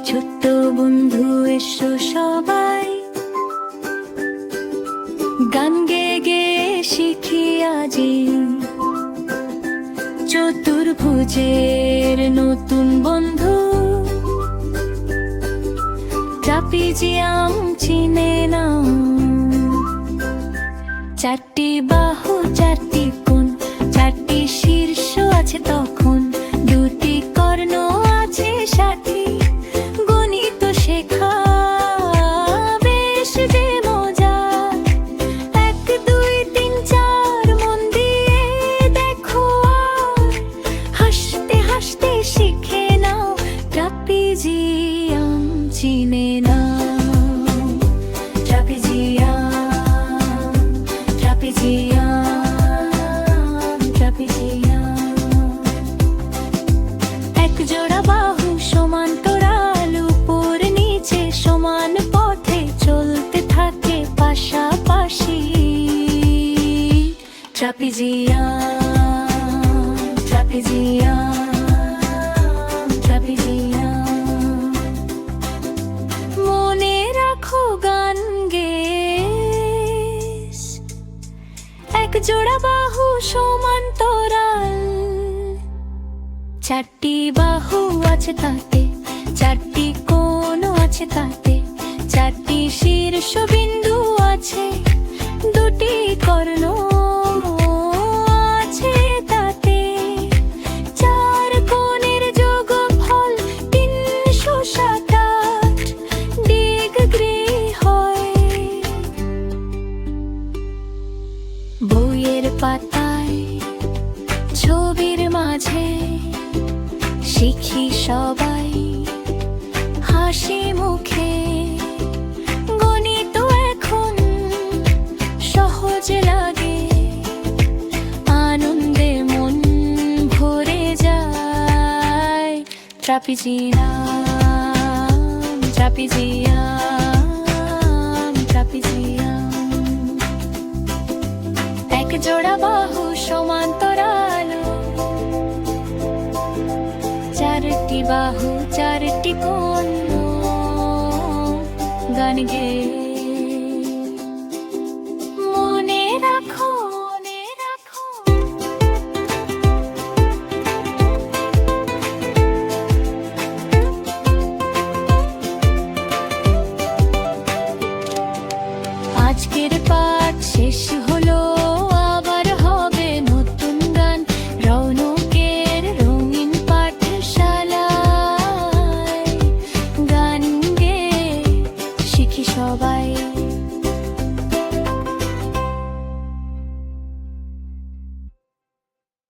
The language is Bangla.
ছোট্ট বন্ধু এসো সবাই, গান গেয়ে গেয়ে শিখি আজি চতুর্ভুজের নতুন বন্ধু। ট্রাপিজিয়াম চিনে নাও, চারটি বাহু চারটি কোণ, চারটি শীর্ষ আছে তখন, দুটি কর্ণ আছে সাথী, গণিত শেখা বেশ যে মজা। 1 2 3 4 মন দিয়ে দেখো আর হাসতে হাসতে শিখে নাও, ট্রাপিজিয়াম চিনে নাও। Trapezium, trapezium, trapezium. এক জোড়া বাহু সমান্তরাল, উপর নিচে সমান পথে চলতে থাকে পাশাপাশি, ট্রাপিজিয়াম, ট্রাপিজিয়াম, ট্রাপিজিয়াম। মনে রাখো গান গেস, এক জোড়া বাহু সমান্তরাল, চারটি বাহু আছে তাতে, চারটি কোণ আছে তাতে, চারটি শীর্ষবিন্দু আছে, দুটি কর্ণ আছে তাতে, চার কোণের যোগফল 367 ডিগ্রি হয়। বইয়ের পাতায় ছবির মাঝে শিখি সবাই হাসি মুখে, গণিত এখন সহজ লাগে, আনন্দে মন ভরে যায়। Trapezium, trapezium, trapezium. এক জোড়া বাহু সমান্তরাল, চারটি বাহু চারটি কোণ, গান গেয়ে মনে রাখো, মনে রাখো। আজকের পাঠ শেষ হলো, আবার হবে নতুন গান রৌনকের রঙিন পাঠশালায়। গান গেয়ে শিখি সবাই।